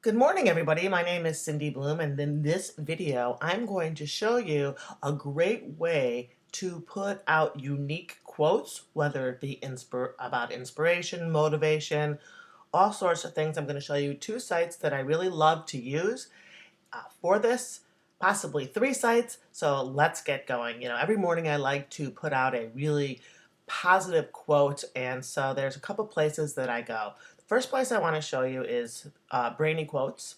Good morning, everybody. My name is Cindy Bloom, and in this video, I'm going to show you a great way to put out unique quotes, whether it be about inspiration, motivation, all sorts of things. I'm going to show you two sites that I really love to use for this, possibly three sites. So let's get going. Every morning I like to put out a really positive quote, and so there's a couple places that I go. The first place I want to show you is Brainy Quotes,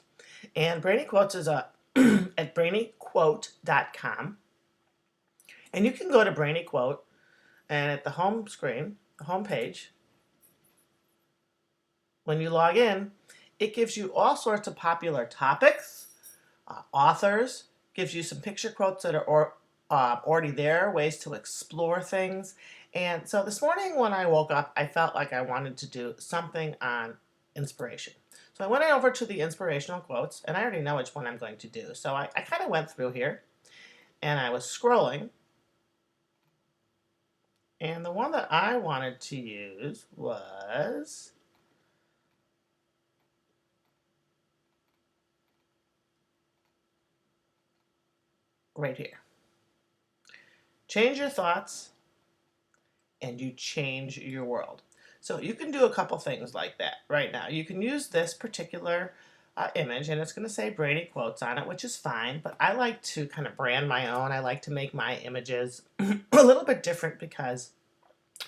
and Brainy Quotes is at brainyquote.com, and you can go to Brainy Quote, and at the home screen, the home page, when you log in, it gives you all sorts of popular topics, authors, gives you some picture quotes that are already there, ways to explore things. And so this morning when I woke up, I felt like I wanted to do something on inspiration. So I went over to the inspirational quotes, and I already know which one I'm going to do. So I kind of went through here, and I was scrolling, and the one that I wanted to use was right here. Change your thoughts, and you change your world. So you can do a couple things like that right now. You can use this particular image, and it's going to say Brainy Quotes on it, which is fine, but I like to kind of brand my own. I like to make my images a little bit different because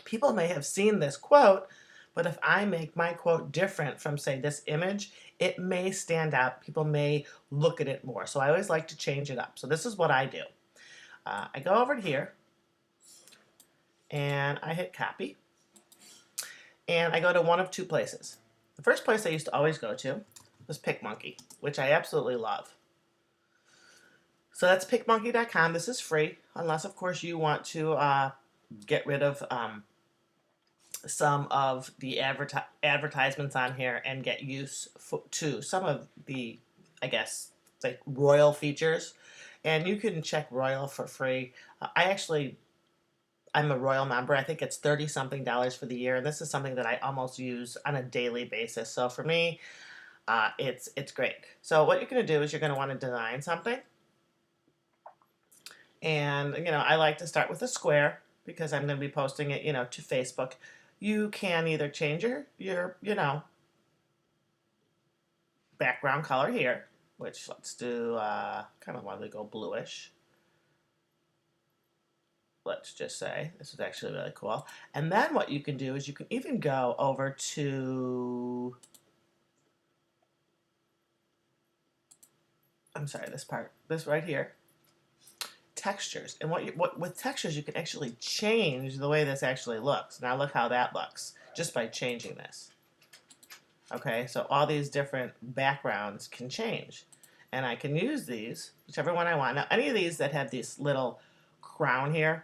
people may have seen this quote, but if I make my quote different from, say, this image, it may stand out. People may look at it more. So I always like to change it up. So this is what I do. I go over here, and I hit copy, and I go to one of two places. The first place I used to always go to was PicMonkey, which I absolutely love. So that's PicMonkey.com. This is free, unless, of course, you want to get rid of some of the advertisements on here and get use to some of the, I guess, like Royal features. And you can check Royal for free. I'm a Royal member. I think it's $30-something for the year, and this is something that I almost use on a daily basis. So for me, it's great. So what you're going to do is you're going to want to design something, and I like to start with a square because I'm going to be posting it, to Facebook. You can either change your background color here, which let's do kind of want to go bluish. Let's just say this is actually really cool. And then what you can do is you can even go over to, I'm sorry, this right here, textures. And what with textures, you can actually change the way this actually looks. Now look how that looks just by changing this. Okay, so all these different backgrounds can change. And I can use these, whichever one I want. Now, any of these that have this little crown here,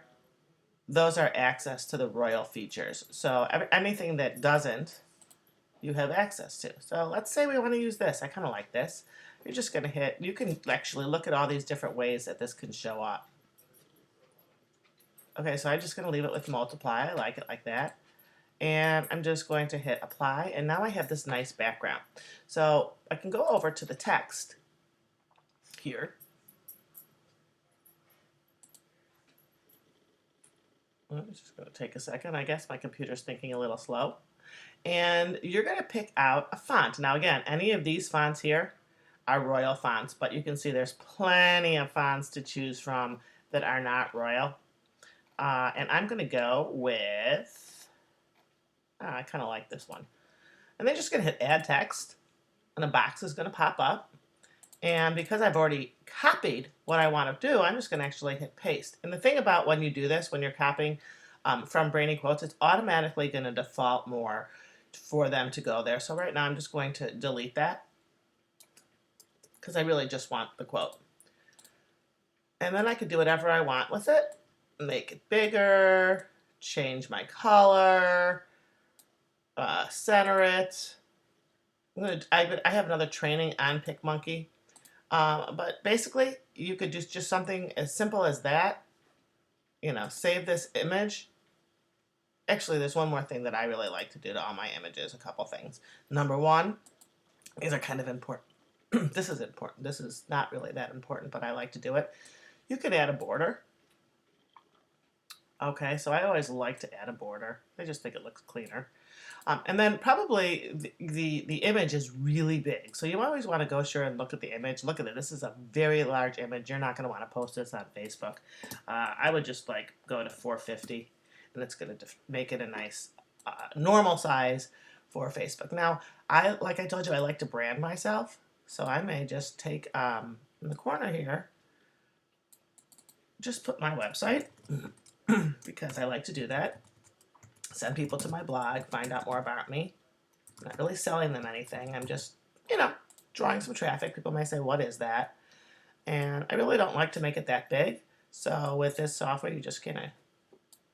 those are access to the Royal features. So anything that doesn't, you have access to. So let's say we want to use this. I kind of like this. You're just going to hit, you can actually look at all these different ways that this can show up. Okay, so I'm just going to leave it with multiply. I like it like that. And I'm just going to hit apply, and now I have this nice background. So I can go over to the text here. It's just going to take a second. I guess my computer's thinking a little slow. And you're going to pick out a font. Now again, any of these fonts here are Royal fonts, but you can see there's plenty of fonts to choose from that are not Royal. And I'm going to go with, I kind of like this one. And then just going to hit add text, and a box is going to pop up. And because I've already copied what I want to do, I'm just going to actually hit paste. And the thing about when you do this, when you're copying from Brainy Quotes, it's automatically going to default more for them to go there. So right now I'm just going to delete that because I really just want the quote. And then I could do whatever I want with it. Make it bigger, change my color, center it. I have another training on PicMonkey. But basically, you could do just something as simple as that. Save this image. Actually, there's one more thing that I really like to do to all my images, a couple things. Number one, these are kind of important. this is important. This is not really that important, but I like to do it. You can add a border. Okay, so I always like to add a border. I just think it looks cleaner. And then probably the image is really big. So you always want to go sure and look at the image. Look at it. This is a very large image. You're not going to want to post this on Facebook. I would just like go to 450, and it's going to make it a nice normal size for Facebook. Now, like I told you, I like to brand myself. So I may just take in the corner here, just put my website because I like to do that. Send people to my blog, find out more about me. I'm not really selling them anything. I'm just, drawing some traffic. People may say, what is that? And I really don't like to make it that big. So with this software, you just kind of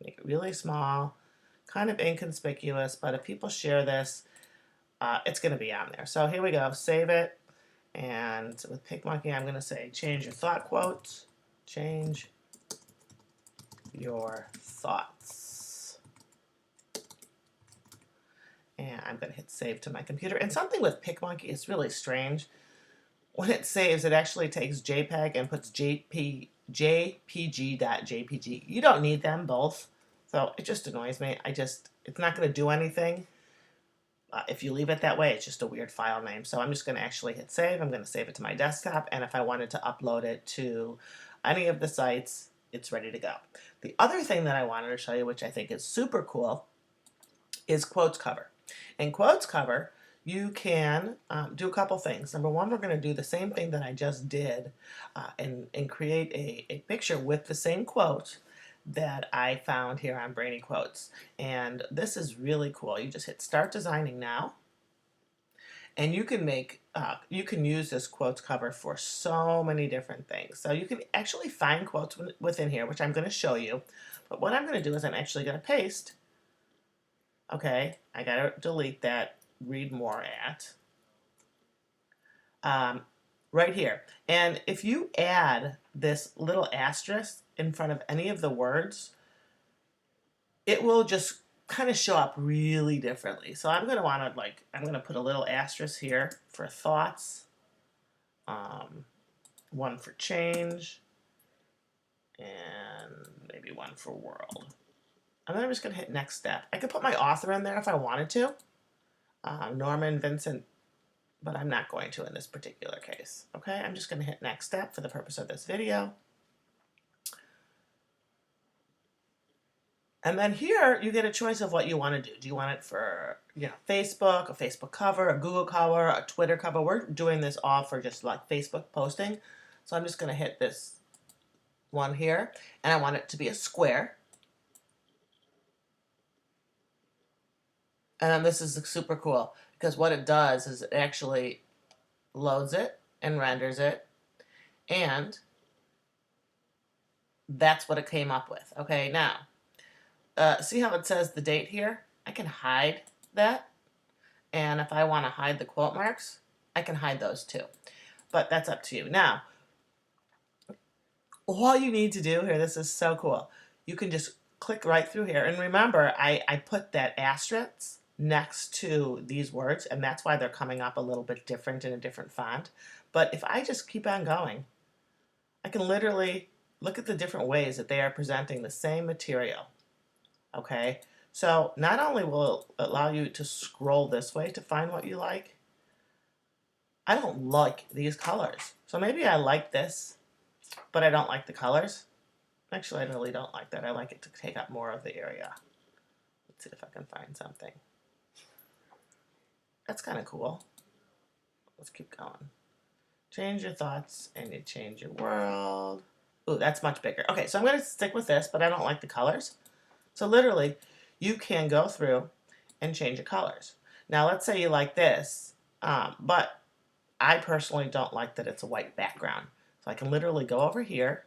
make it really small, kind of inconspicuous. But if people share this, it's going to be on there. So here we go. Save it. And with PicMonkey, I'm going to say, change your thought quotes. Change your thoughts. And I'm going to hit save to my computer. And something with PicMonkey is really strange. When it saves, it actually takes JPEG and puts JPG.jpg. You don't need them both. So it just annoys me. It's not going to do anything. If you leave it that way, it's just a weird file name. So I'm just going to actually hit save. I'm going to save it to my desktop. And if I wanted to upload it to any of the sites, it's ready to go. The other thing that I wanted to show you, which I think is super cool, is Quotes Cover. In Quotes Cover, you can do a couple things. Number one, we're going to do the same thing that I just did and create a picture with the same quote that I found here on Brainy Quotes. And this is really cool. You just hit Start Designing Now. And you can you can use this quotes cover for so many different things. So you can actually find quotes within here, which I'm going to show you. But what I'm going to do is I'm actually going to paste. Okay, I got to delete that read more at right here. And if you add this little asterisk in front of any of the words, it will just kind of show up really differently. So I'm going to want to I'm going to put a little asterisk here for thoughts, one for change, and maybe one for world. And then I'm just going to hit next step. I could put my author in there if I wanted to, Norman Vincent, but I'm not going to in this particular case. Okay, I'm just going to hit next step for the purpose of this video. And then here you get a choice of what you want to do. Do you want it for Facebook, a Facebook cover, a Google cover, a Twitter cover? We're doing this all for just like Facebook posting. So I'm just going to hit this one here, and I want it to be a square. And then this is super cool because what it does is it actually loads it and renders it, and that's what it came up with. Okay, now see how it says the date here? I can hide that, and if I want to hide the quote marks, I can hide those too. But that's up to you. Now, all you need to do here, this is so cool. You can just click right through here, and remember, I put that asterisk next to these words, and that's why they're coming up a little bit different in a different font. But if I just keep on going, I can literally look at the different ways that they are presenting the same material. Okay, so not only will it allow you to scroll this way to find what you like, I don't like these colors. So maybe I like this, but I don't like the colors. Actually, I really don't like that. I like it to take up more of the area. Let's see if I can find something. That's kind of cool. Let's keep going. Change your thoughts and you change your world. Ooh, that's much bigger. Okay, so I'm going to stick with this, but I don't like the colors. So literally, you can go through and change your colors. Now, let's say you like this, but I personally don't like that it's a white background. So I can literally go over here,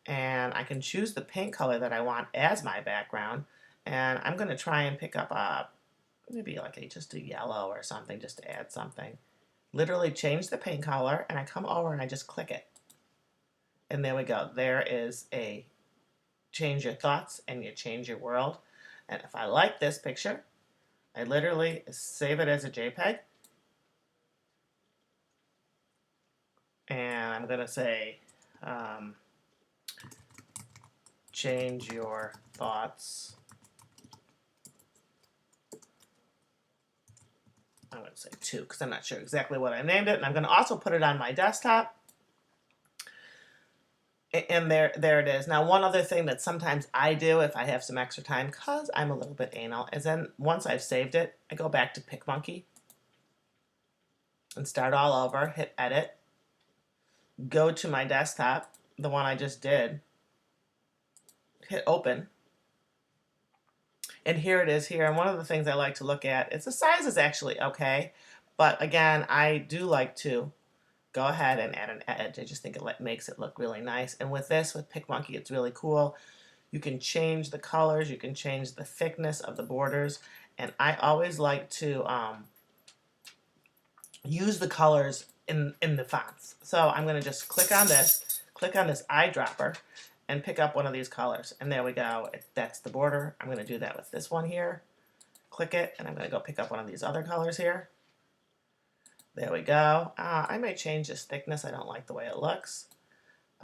and I can choose the paint color that I want as my background, and I'm going to try and pick up maybe like just a yellow or something just to add something. Literally change the paint color, and I come over and I just click it. And there we go. There is a change your thoughts and you change your world. And if I like this picture, I literally save it as a JPEG. and I'm going to say um, change your thoughts. I'm going to say 2 because I'm not sure exactly what I named it. And I'm going to also put it on my desktop. And there it is. Now, one other thing that sometimes I do if I have some extra time, because I'm a little bit anal, is then once I've saved it, I go back to PicMonkey and start all over, hit edit, go to my desktop, the one I just did, hit open, and here it is here. And one of the things I like to look at is the size is actually okay, but again, I do like to go ahead and add an edge. I just think it makes it look really nice. And with this, with PicMonkey, it's really cool. You can change the colors, you can change the thickness of the borders, and I always like to use the colors in the fonts. So I'm going to just click on this eyedropper, and pick up one of these colors. And there we go. That's the border. I'm going to do that with this one here. Click it, and I'm going to go pick up one of these other colors here. There we go. I may change this thickness. I don't like the way it looks.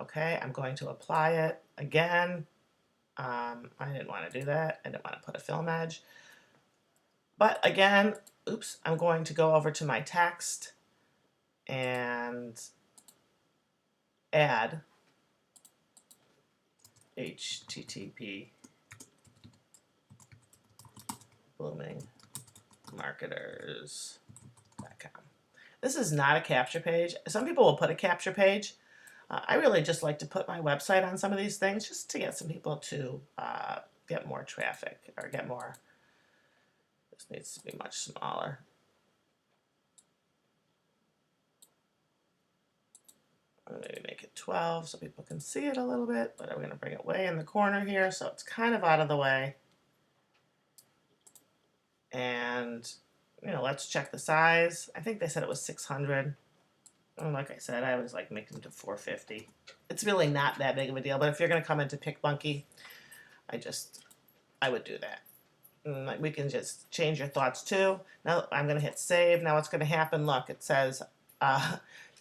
Okay, I'm going to apply it again. I didn't want to do that. I didn't want to put a film edge. But again, oops, I'm going to go over to my text and add HTTP bloomingmarketers.com. This is not a capture page. Some people will put a capture page. I really just like to put my website on some of these things just to get some people to get more traffic or get more. This needs to be much smaller. I'm going to make it 12 so people can see it a little bit, but I'm going to bring it way in the corner here so it's kind of out of the way. And, you know, let's check the size. I think they said it was 600. And like I said, I always like making them to 450. It's really not that big of a deal, but if you're going to come into PicMonkey, I would do that. And we can just change your thoughts too. Now I'm going to hit save. Now what's going to happen, look, it says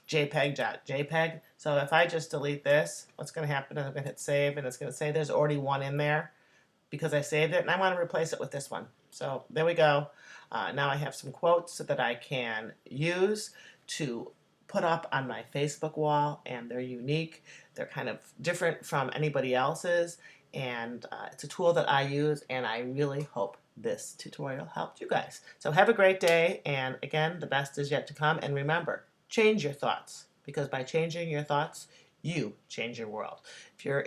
JPEG. So if I just delete this, what's going to happen is I'm going to hit save, and it's going to say there's already one in there because I saved it, and I want to replace it with this one. So there we go. Now I have some quotes that I can use to put up on my Facebook wall, and they're unique. They're kind of different from anybody else's, and it's a tool that I use, and I really hope this tutorial helped you guys. So have a great day, and again, the best is yet to come, and remember, change your thoughts, because by changing your thoughts, you change your world. If you're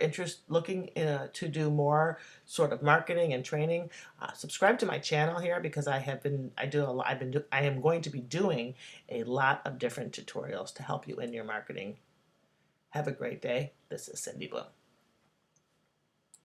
looking to do more sort of marketing and training, subscribe to my channel here because I am going to be doing a lot of different tutorials to help you in your marketing. Have a great day. This is Cindy Bloom.